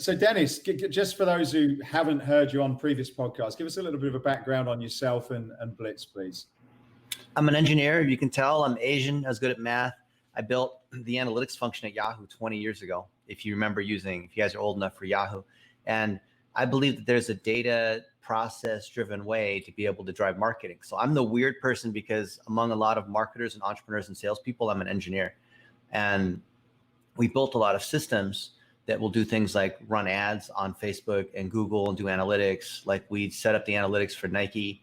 So Dennis, just for those who haven't heard you on previous podcasts, give us a little bit of a background on yourself and Blitz, please. I'm an engineer. You can tell I'm Asian. I was good at math. I built the analytics function at Yahoo 20 years ago, if you remember if you guys are old enough for Yahoo. And I believe that there's a data process-driven way to be able to drive marketing. So I'm the weird person because among a lot of marketers and entrepreneurs and salespeople, I'm an engineer. And we built a lot of systems that will do things like run ads on Facebook and Google and do analytics. Like we set up the analytics for Nike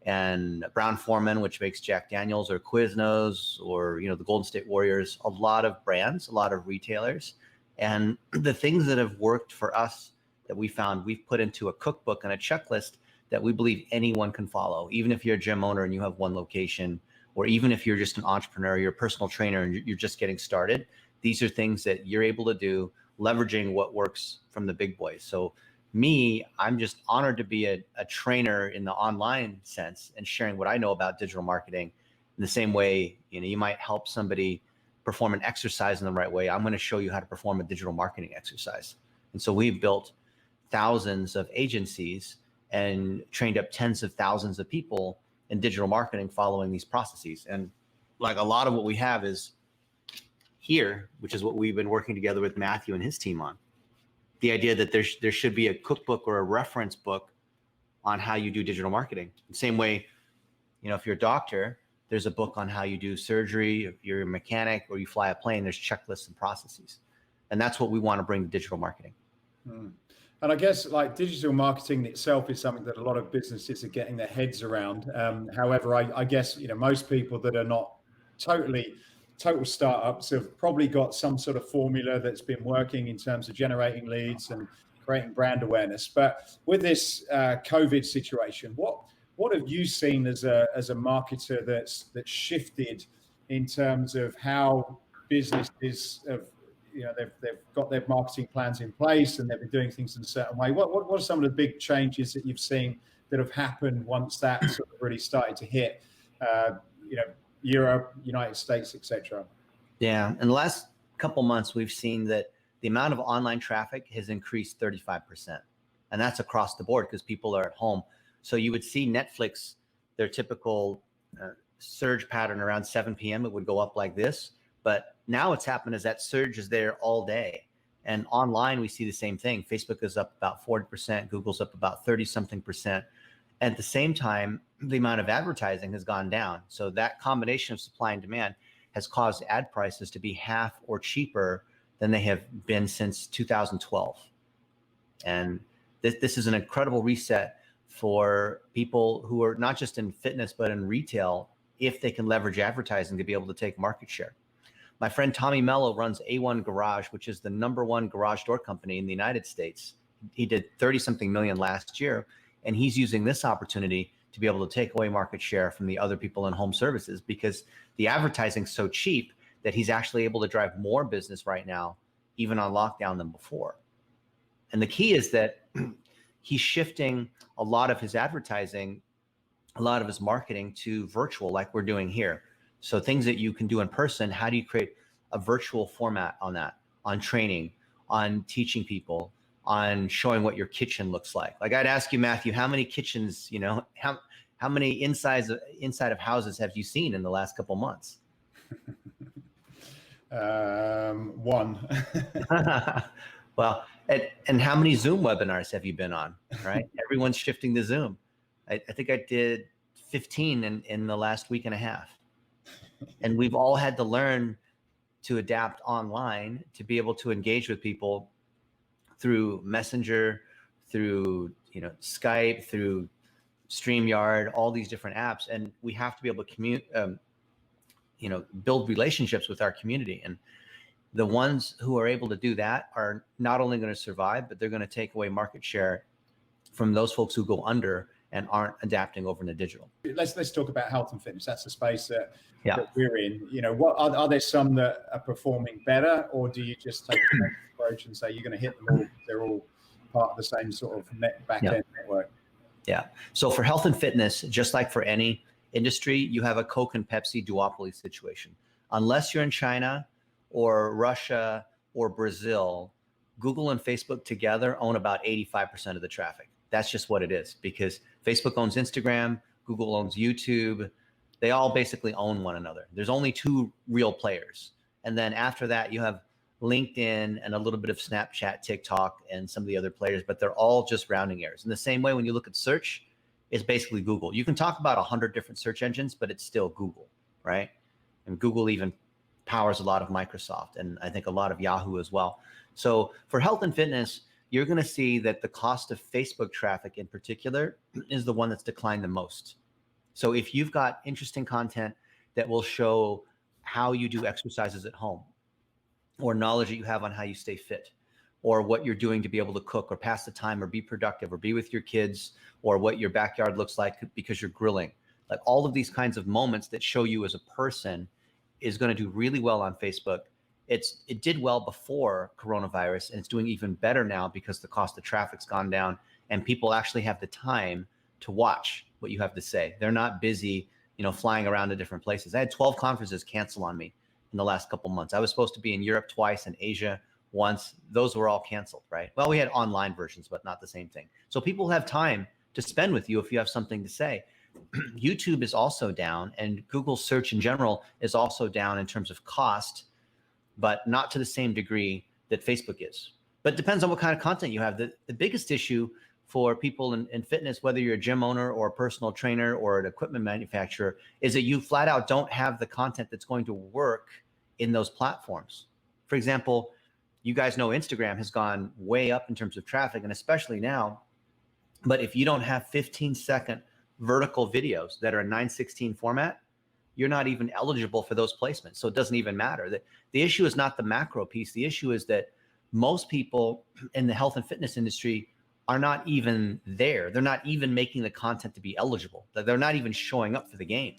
and Brown-Forman, which makes Jack Daniels, or Quiznos, or the Golden State Warriors. A lot of brands, a lot of retailers, and the things that have worked for us that we found, we've put into a cookbook and a checklist that we believe anyone can follow, even if you're a gym owner and you have one location, or even if you're just an entrepreneur, you're a personal trainer and you're just getting started. These are things that you're able to do, leveraging what works from the big boys. So me, I'm just honored to be a trainer in the online sense and sharing what I know about digital marketing in the same way, you might help somebody perform an exercise in the right way. I'm going to show you how to perform a digital marketing exercise. And so we've built thousands of agencies and trained up tens of thousands of people in digital marketing following these processes. And like a lot of what we have is here, which is what we've been working together with Matthew and his team on. The idea that there should be a cookbook or a reference book on how you do digital marketing. The same way, if you're a doctor, there's a book on how you do surgery. If you're a mechanic or you fly a plane, there's checklists and processes. And that's what we want to bring to digital marketing. And I guess like digital marketing itself is something that a lot of businesses are getting their heads around. However, I guess, most people that are not total startups have probably got some sort of formula that's been working in terms of generating leads and creating brand awareness. But with this COVID situation, what have you seen as a marketer that's shifted in terms of how businesses have, they've got their marketing plans in place and they've been doing things in a certain way? What are some of the big changes that you've seen that have happened once that sort of really started to hit, Europe, United States, etc.? Yeah, in the last couple months, we've seen that the amount of online traffic has increased 35%. And that's across the board because people are at home. So you would see Netflix, their typical surge pattern around 7 p.m., it would go up like this. But now what's happened is that surge is there all day. And online, we see the same thing. Facebook is up about 40%, Google's up about 30-something%. At the same time, the amount of advertising has gone down. So that combination of supply and demand has caused ad prices to be half or cheaper than they have been since 2012. And this is an incredible reset for people who are not just in fitness, but in retail, if they can leverage advertising to be able to take market share. My friend Tommy Mello runs A1 Garage, which is the #1 garage door company in the United States. He did 30-something million last year. And he's using this opportunity to be able to take away market share from the other people in home services because the advertising's so cheap that he's actually able to drive more business right now, even on lockdown, than before. And the key is that he's shifting a lot of his advertising, a lot of his marketing to virtual, like we're doing here. So things that you can do in person, how do you create a virtual format on that, on training, on teaching people, on showing what your kitchen looks like? Like I'd ask you, Matthew, how many kitchens, how many inside of houses have you seen in the last couple months? One. Well, and how many Zoom webinars have you been on, right? Everyone's shifting to Zoom. I think I did 15 in the last week and a half. And we've all had to learn to adapt online to be able to engage with people through Messenger, through Skype, through StreamYard, all these different apps, and we have to be able to build relationships with our community. And the ones who are able to do that are not only going to survive, but they're going to take away market share from those folks who go under and aren't adapting over into digital. Let's talk about health and fitness. That's the space that we're in. What are there some that are performing better, or do you just take an approach and say you're going to hit them all? They're all part of the same sort of back-end network. Yeah. So for health and fitness, just like for any industry, you have a Coke and Pepsi duopoly situation. Unless you're in China or Russia or Brazil, Google and Facebook together own about 85% of the traffic. That's just what it is, because Facebook owns Instagram, Google owns YouTube. They all basically own one another. There's only two real players. And then after that, you have LinkedIn and a little bit of Snapchat, TikTok, and some of the other players, but they're all just rounding errors. In the same way, when you look at search, it's basically Google. You can talk about 100 different search engines, but it's still Google, right? And Google even powers a lot of Microsoft, and I think a lot of Yahoo as well. So for health and fitness, you're going to see that the cost of Facebook traffic in particular is the one that's declined the most. So if you've got interesting content that will show how you do exercises at home, or knowledge that you have on how you stay fit, or what you're doing to be able to cook or pass the time or be productive or be with your kids, or what your backyard looks like because you're grilling, like all of these kinds of moments that show you as a person is going to do really well on Facebook. It did well before coronavirus, and it's doing even better now because the cost of traffic's gone down and people actually have the time to watch what you have to say. They're not busy, flying around to different places. I had 12 conferences cancel on me in the last couple months. I was supposed to be in Europe twice and Asia once. Those were all canceled, right? Well, we had online versions, but not the same thing. So people have time to spend with you if you have something to say. YouTube is also down, and Google search in general is also down in terms of cost, but not to the same degree that Facebook is. But it depends on what kind of content you have. The biggest issue for people in fitness, whether you're a gym owner or a personal trainer or an equipment manufacturer, is that you flat out don't have the content that's going to work in those platforms. For example, you guys know Instagram has gone way up in terms of traffic, and especially now. But if you don't have 15-second vertical videos that are in 9:16 format, you're not even eligible for those placements. So it doesn't even matter. The issue is not the macro piece. The issue is that most people in the health and fitness industry are not even there. They're not even making the content to be eligible. They're not even showing up for the game.